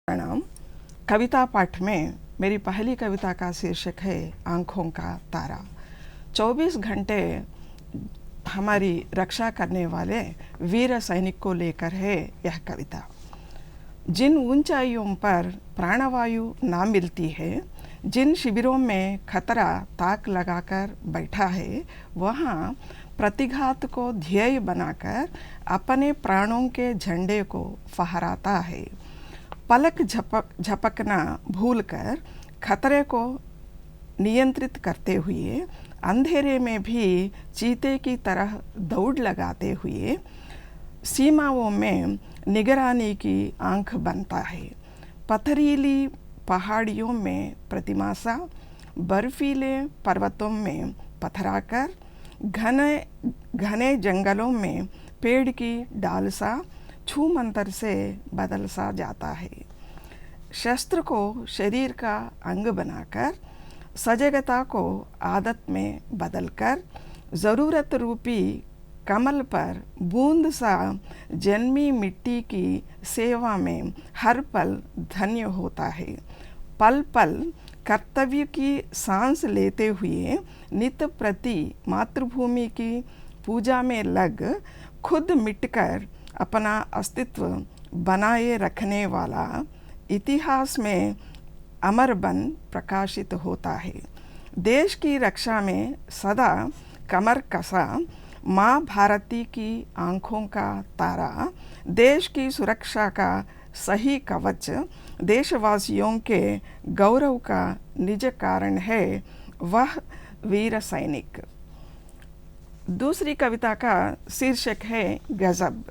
प्रणाम। कविता पाठ में मेरी पहली कविता का शीर्षक है आँखों का तारा। 24 घंटे हमारी रक्षा करने वाले वीर सैनिक को लेकर है यह कविता। जिन ऊंचाइयों पर प्राणवायु ना मिलती है, जिन शिविरों में खतरा ताक लगाकर बैठा है, वहाँ प्रतिघात को ध्येय बनाकर अपने प्राणों के झंडे को फहराता है। पलक झपकना भूलकर खतरे को नियंत्रित करते हुए, अंधेरे में भी चीते की तरह दौड़ लगाते हुए सीमाओं में निगरानी की आंख बनता है। पथरीली पहाड़ियों में प्रतिमा सा, बर्फीले पर्वतों में पथराकर, घने जंगलों में पेड़ की डाल सा छू मंतर से बदल सा जाता है। शस्त्र को शरीर का अंग बनाकर, सजगता को आदत में बदलकर, ज़रूरत रूपी कमल पर बूंद सा जन्मी मिट्टी की सेवा में हर पल धन्य होता है। पल पल कर्तव्य की सांस लेते हुए नित प्रति मातृभूमि की पूजा में लग, खुद मिटकर अपना अस्तित्व बनाए रखने वाला इतिहास में अमर बन प्रकाशित होता है। देश की रक्षा में सदा कमर कसा माँ भारती की आँखों का तारा, देश की सुरक्षा का सही कवच, देशवासियों के गौरव का निज कारण है वह वीर सैनिक। दूसरी कविता का शीर्षक है गजब।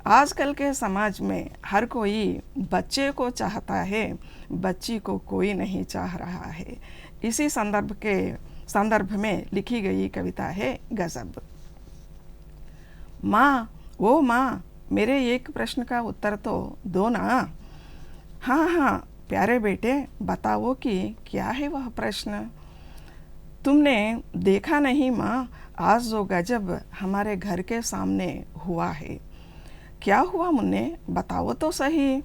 आजकल के समाज में हर कोई बच्चे को चाहता है, बच्ची को कोई नहीं चाह रहा है। इसी संदर्भ में लिखी गई कविता है गजब। माँ, ओ माँ, मेरे एक प्रश्न का उत्तर तो दो ना। हाँ हाँ प्यारे बेटे, बताओ कि क्या है वह प्रश्न। तुमने देखा नहीं माँ, आज जो गजब हमारे घर के सामने हुआ है। क्या हुआ मुन्ने, बताओ तो सही।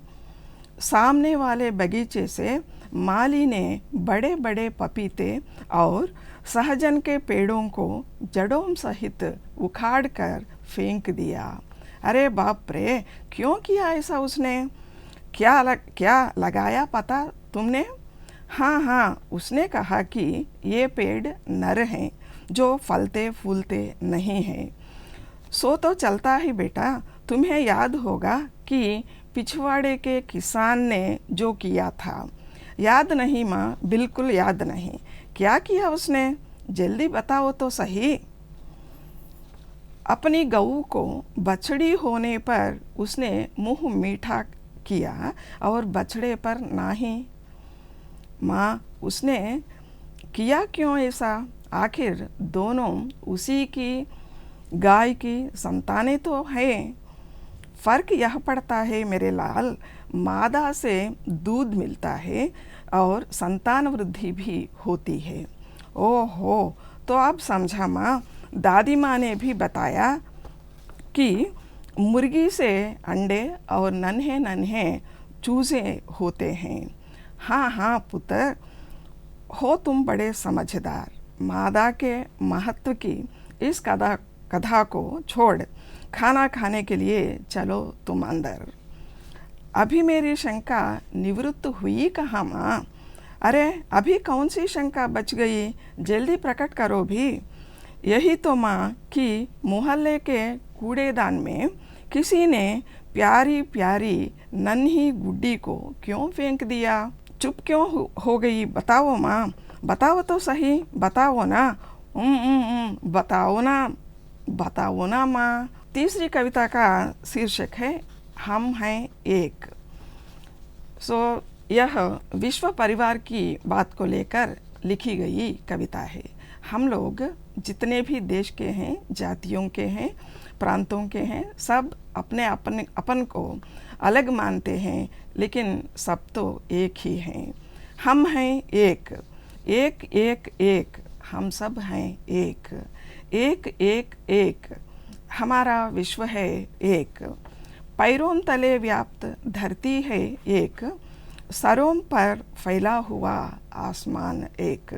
सामने वाले बगीचे से माली ने बड़े बड़े पपीते और सहजन के पेड़ों को जड़ों सहित उखाड़ कर फेंक दिया। अरे बाप रे, क्यों किया ऐसा उसने? क्या लगाया पता तुमने? हाँ हाँ, उसने कहा कि ये पेड़ नर हैं जो फलते फूलते नहीं हैं। सो तो चलता है बेटा, तुम्हें याद होगा कि पिछवाड़े के किसान ने जो किया था। याद नहीं माँ, बिल्कुल याद नहीं। क्या किया उसने, जल्दी बताओ तो सही। अपनी गऊ को बछड़ी होने पर उसने मुंह मीठा किया और बछड़े पर नहीं। माँ, उसने किया क्यों ऐसा? आखिर दोनों उसी की गाय की संतानें तो हैं। फ़र्क यह पड़ता है मेरे लाल, मादा से दूध मिलता है और संतान वृद्धि भी होती है। ओहो, तो अब समझा माँ। दादी माँ ने भी बताया कि मुर्गी से अंडे और नन्हे नन्हे चूजे होते हैं। हाँ हाँ पुत्र, हो तुम बड़े समझदार। मादा के महत्व की इस कथा को छोड़ खाना खाने के लिए चलो तुम अंदर। अभी मेरी शंका निवृत्त हुई कहाँ माँ? अरे अभी कौन सी शंका बच गई, जल्दी प्रकट करो भी। यही तो माँ कि मोहल्ले के कूड़ेदान में किसी ने प्यारी प्यारी नन्ही गुड्डी को क्यों फेंक दिया? चुप क्यों हो गई? बताओ माँ, बताओ तो सही, बताओ ना। बताओ ना माँ। तीसरी कविता का शीर्षक है हम हैं एक। यह विश्व परिवार की बात को लेकर लिखी गई कविता है। हम लोग जितने भी देश के हैं, जातियों के हैं, प्रांतों के हैं, सब अपन को अलग मानते हैं, लेकिन सब तो एक ही हैं। हम हैं एक, एक एक एक, हम सब हैं एक, एक एक एक, हमारा विश्व है एक। पैरों तले व्याप्त धरती है एक, सरों पर फैला हुआ आसमान एक,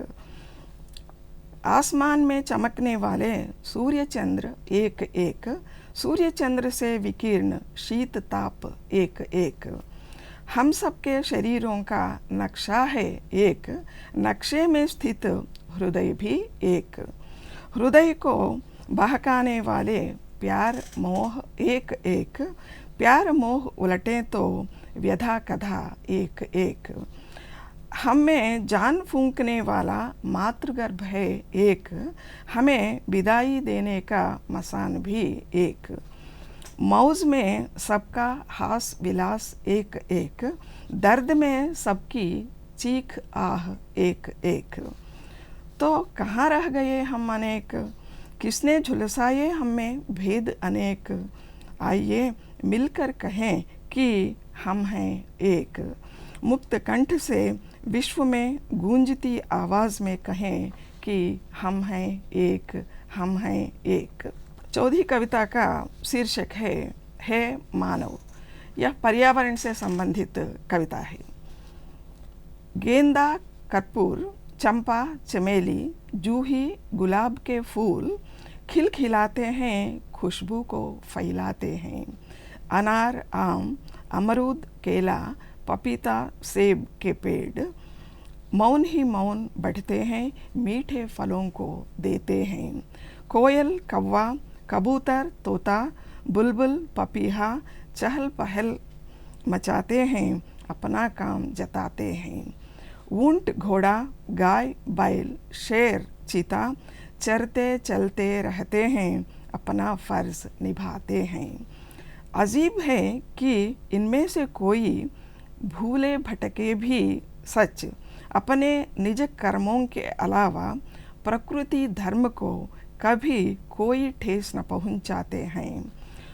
आसमान में चमकने वाले सूर्य चंद्र एक एक, सूर्य चंद्र से विकीर्ण शीत ताप एक एक, हम सबके शरीरों का नक्शा है एक, नक्शे में स्थित हृदय भी एक, हृदय को बहकाने वाले प्यार मोह एक एक, प्यार मोह उलटे तो व्यधा कथा एक एक, हम में जान फूंकने वाला मातृगर्भ है एक, हमें विदाई देने का मसान भी एक, मौज में सबका हास विलास एक एक, दर्द में सबकी चीख आह एक एक, तो कहाँ रह गए हम अनेक, किसने झुलसाए हम में भेद अनेक, आइए मिलकर कहें कि हम हैं एक, मुक्त कंठ से विश्व में गूंजती आवाज़ में कहें कि हम हैं एक, हम हैं एक। चौथी कविता का शीर्षक है मानव। यह पर्यावरण से संबंधित कविता है। गेंदा, कपूर, चंपा, चमेली, जूही, गुलाब के फूल खिलखिलाते हैं, खुशबू को फैलाते हैं। अनार, आम, अमरूद, केला, पपीता, सेब के पेड़ मौन ही मौन बढ़ते हैं, मीठे फलों को देते हैं। कोयल, कौवा, कबूतर, तोता, बुलबुल, पपीहा चहल पहल मचाते हैं, अपना काम जताते हैं। ऊंट, घोड़ा, गाय, बैल, शेर, चीता चरते चलते रहते हैं, अपना फर्ज निभाते हैं। अजीब है कि इनमें से कोई भूले भटके भी सच अपने निज कर्मों के अलावा प्रकृति धर्म को कभी कोई ठेस न पहुंचाते हैं,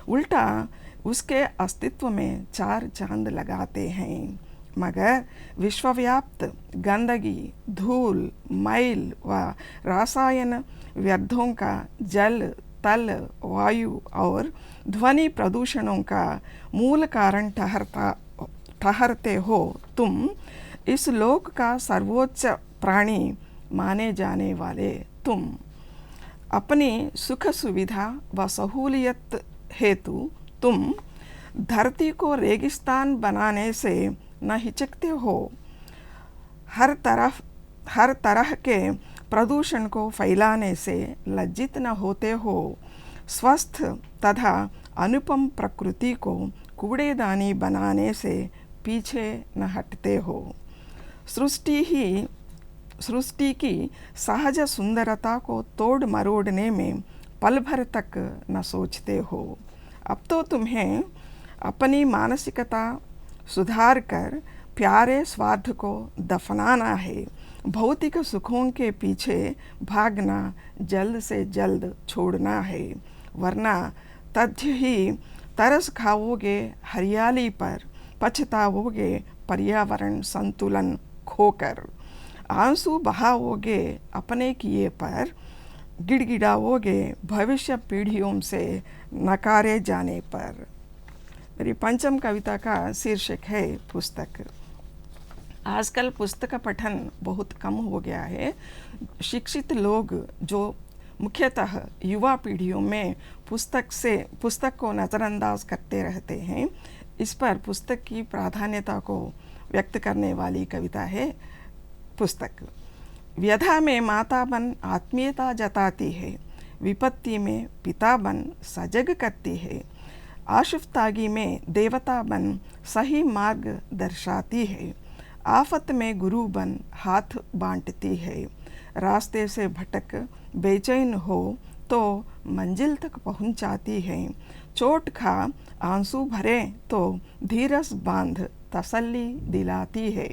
उल्टा उसके अस्तित्व में चार चांद लगाते हैं। मगर विश्वव्याप्त गंदगी, धूल, मैल व रासायन व्यर्थों का जल, तल, वायु और ध्वनि प्रदूषणों का मूल कारण ठहरते हो तुम, इस लोक का सर्वोच्च प्राणी माने जाने वाले तुम। अपनी सुख सुविधा व सहूलियत हेतु तुम धरती को रेगिस्तान बनाने से न हिचकते हो, हर तरह के प्रदूषण को फैलाने से लज्जित न होते हो, स्वस्थ तथा अनुपम प्रकृति को कूड़ेदानी बनाने से पीछे न हटते हो। सृष्टि की सहज सुंदरता को तोड़ मरोड़ने में पल भर तक न सोचते हो। अब तो तुम्हें अपनी मानसिकता सुधार कर प्यारे स्वार्थ को दफनाना है, भौतिक सुखों के पीछे भागना जल्द से जल्द छोड़ना है, वरना तथ्य ही तरस खाओगे हरियाली पर, पछताओगे पर्यावरण संतुलन खोकर, आंसू बहाओगे अपने किए पर, गिड़गिड़ाओगे भविष्य पीढ़ियों से नकारे जाने पर। मेरी पंचम कविता का शीर्षक है पुस्तक। आजकल पुस्तक पठन बहुत कम हो गया है। शिक्षित लोग जो मुख्यतः युवा पीढ़ियों में पुस्तक को नज़रअंदाज करते रहते हैं, इस पर पुस्तक की प्राधान्यता को व्यक्त करने वाली कविता है पुस्तक। व्यथा में माता बन आत्मीयता जताती है, विपत्ति में पिता बन सजग करती है, आशिफ्तागी में देवता बन सही मार्ग दर्शाती है, आफत में गुरु बन हाथ बांटती है, रास्ते से भटक बेचैन हो तो मंजिल तक पहुंचाती है, चोट खा आंसू भरे तो धीरज बांध तसल्ली दिलाती है,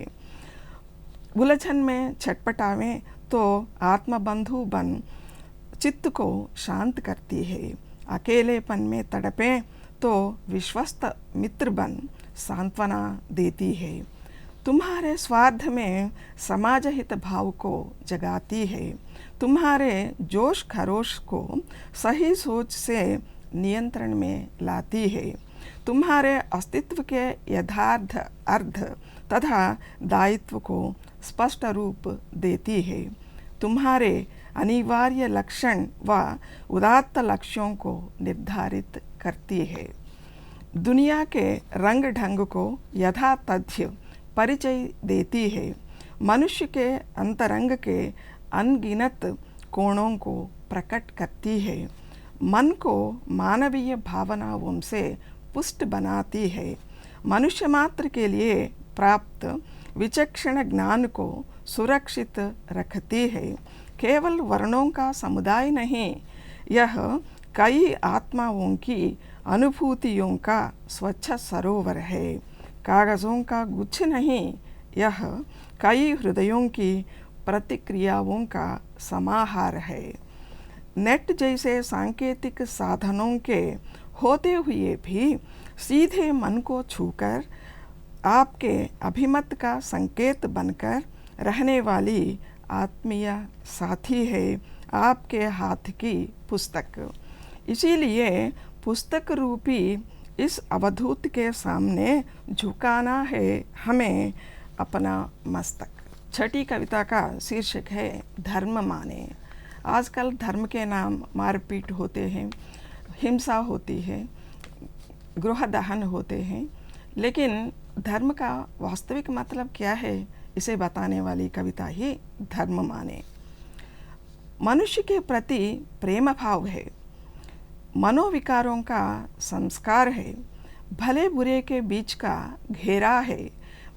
उलझन में छटपटावें तो आत्मबंधु बन चित्त को शांत करती है, अकेलेपन में तड़पें तो विश्वस्त मित्र बन सांत्वना देती है, तुम्हारे स्वार्थ में समाज हित भाव को जगाती है, तुम्हारे जोश खरोश को सही सोच से नियंत्रण में लाती है, तुम्हारे अस्तित्व के यथार्थ अर्थ तथा दायित्व को स्पष्ट रूप देती है, तुम्हारे अनिवार्य लक्षण व उदात्त लक्ष्यों को निर्धारित करती है, दुनिया के रंग ढंग को यथातथ्य परिचय देती है, मनुष्य के अंतरंग के अनगिनत कोणों को प्रकट करती है, मन को मानवीय भावनाओं से पुष्ट बनाती है, मनुष्य मात्र के लिए प्राप्त विचक्षण ज्ञान को सुरक्षित रखती है, केवल वर्णों का समुदाय नहीं, यह कई आत्माओं की अनुभूतियों का स्वच्छ सरोवर है, कागज़ों का गुच्छ नहीं, यह कई हृदयों की प्रतिक्रियाओं का समाहार है। नेट जैसे सांकेतिक साधनों के होते हुए भी सीधे मन को छूकर आपके अभिमत का संकेत बनकर रहने वाली आत्मीय साथी है आपके हाथ की पुस्तक। इसीलिए पुस्तक रूपी इस अवधूत के सामने झुकाना है हमें अपना मस्तक। छठी कविता का शीर्षक है धर्म माने। आजकल धर्म के नाम मारपीट होते हैं, हिंसा होती है, गृह दहन होते हैं, लेकिन धर्म का वास्तविक मतलब क्या है इसे बताने वाली कविता ही धर्म माने। मनुष्य के प्रति प्रेम भाव है, मनोविकारों का संस्कार है, भले बुरे के बीच का घेरा है,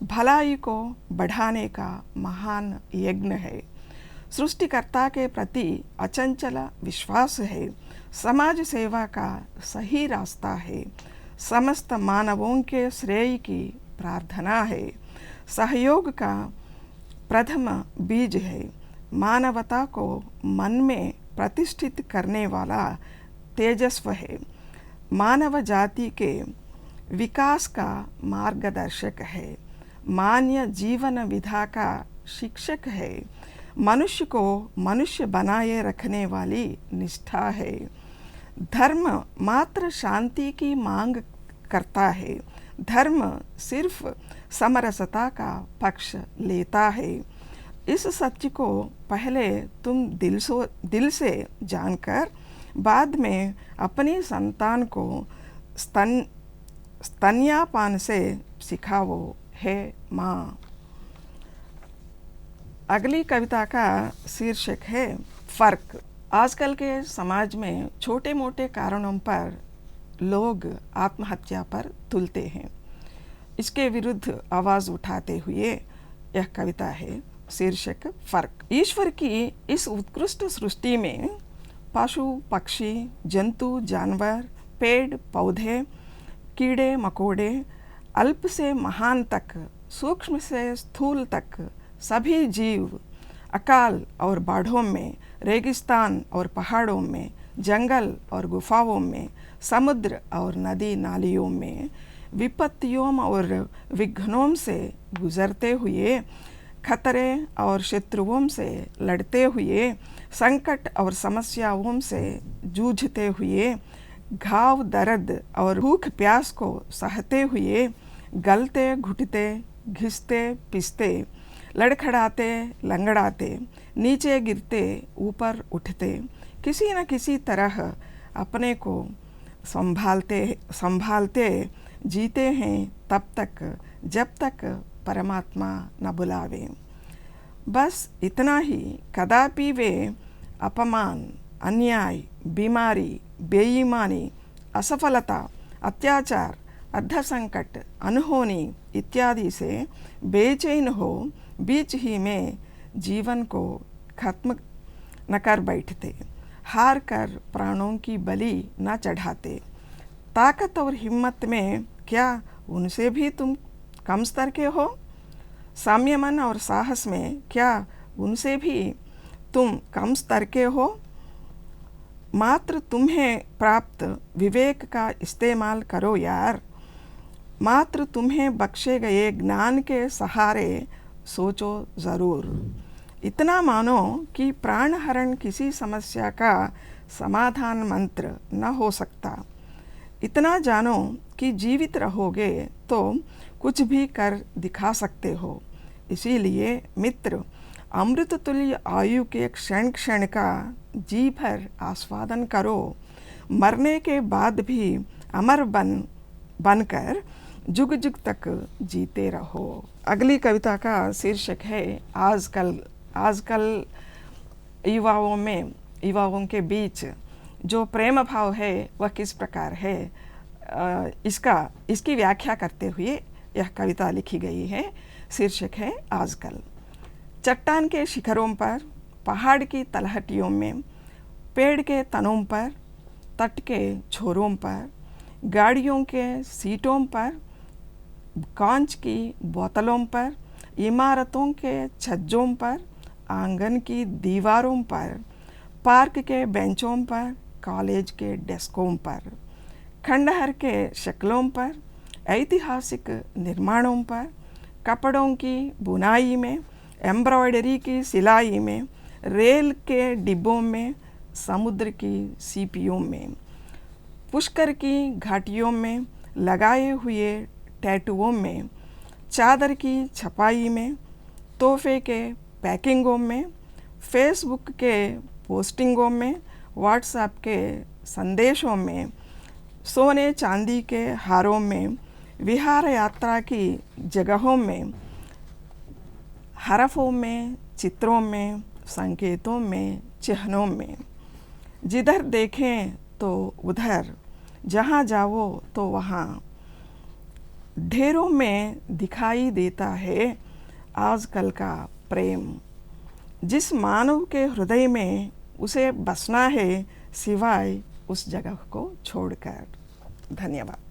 भलाई को बढ़ाने का महान यज्ञ है, सृष्टिकर्ता के प्रति अचंचल विश्वास है, समाज सेवा का सही रास्ता है, समस्त मानवों के श्रेय की प्रार्थना है, सहयोग का प्रथम बीज है, मानवता को मन में प्रतिष्ठित करने वाला तेजस्व है, मानव जाति के विकास का मार्गदर्शक है, मान्य जीवन विधा का शिक्षक है, मनुष्य को मनुष्य बनाए रखने वाली निष्ठा है, धर्म मात्र शांति की मांग करता है, धर्म सिर्फ समरसता का पक्ष लेता है। इस सत्य को पहले तुम दिल से जानकर बाद में अपनी संतान को स्तन्यापान से सिखाओ है माँ। अगली कविता का शीर्षक है फ़र्क। आजकल के समाज में छोटे मोटे कारणों पर लोग आत्महत्या पर तुलते हैं, इसके विरुद्ध आवाज़ उठाते हुए यह कविता है, शीर्षक फ़र्क। ईश्वर की इस उत्कृष्ट सृष्टि में पशु पक्षी जंतु जानवर पेड़ पौधे कीड़े मकोड़े अल्प से महान तक सूक्ष्म से स्थूल तक सभी जीव अकाल और बाढ़ों में, रेगिस्तान और पहाड़ों में, जंगल और गुफाओं में, समुद्र और नदी नालियों में, विपत्तियों और विघ्नों से गुजरते हुए, खतरे और शत्रुओं से लड़ते हुए, संकट और समस्याओं से जूझते हुए, घाव दर्द और भूख प्यास को सहते हुए, गलते घुटते घिसते पिसते, लड़खड़ाते लंगड़ाते, नीचे गिरते ऊपर उठते, किसी न किसी तरह अपने को संभालते जीते हैं तब तक जब तक परमात्मा न बुलावे। बस इतना ही, कदापि वे अपमान, अन्याय, बीमारी, बेईमानी, असफलता, अत्याचार, अर्धसंकट, अनहोनी इत्यादि से बेचैन हो बीच ही में जीवन को खत्म न कर बैठते, हार कर प्राणों की बलि न चढ़ाते। ताकत और हिम्मत में क्या उनसे भी तुम कम स्तर के हो? संयमन और साहस में क्या उनसे भी तुम कम स्तर के हो? मात्र तुम्हें प्राप्त विवेक का इस्तेमाल करो यार, मात्र तुम्हें बख्शे गए ज्ञान के सहारे सोचो ज़रूर। इतना मानो कि प्राणहरण किसी समस्या का समाधान मंत्र न हो सकता। इतना जानो कि जीवित रहोगे तो कुछ भी कर दिखा सकते हो। इसीलिए मित्र, अमृत तुल्य आयु के क्षण क्षण का जी भर आस्वादन करो। मरने के बाद भी अमर बनकर जुग जुग तक जीते रहो। अगली कविता का शीर्षक है आजकल युवाओं के बीच जो प्रेम भाव है वह किस प्रकार है, इसकी व्याख्या करते हुए यह कविता लिखी गई है। शीर्षक है आजकल। चट्टान के शिखरों पर, पहाड़ की तलहटियों में, पेड़ के तनों पर, तट के छोरों पर, गाड़ियों के सीटों पर, कांच की बोतलों पर, इमारतों के छज्जों पर, आंगन की दीवारों पर, पार्क के बेंचों पर, कॉलेज के डेस्कों पर, खंडहर के शक्लों पर, ऐतिहासिक निर्माणों पर, कपड़ों की बुनाई में, एम्ब्रॉयडरी की सिलाई में, रेल के डिब्बों में, समुद्र की सीपियों में, पुष्कर की घाटियों में, लगाए हुए टैटुओं में, चादर की छपाई में, तोहफे के पैकिंगों में, फेसबुक के पोस्टिंगों में, व्हाट्सएप के संदेशों में, सोने चांदी के हारों में, विहार यात्रा की जगहों में, हरफों में, चित्रों में, संकेतों में, चिन्हों में। जिधर देखें तो उधर, जहाँ जाओ तो वहाँ, ढेरों में दिखाई देता है आजकल का प्रेम। जिस मानव के हृदय में उसे बसना है, सिवाय उस जगह को छोड़कर। धन्यवाद।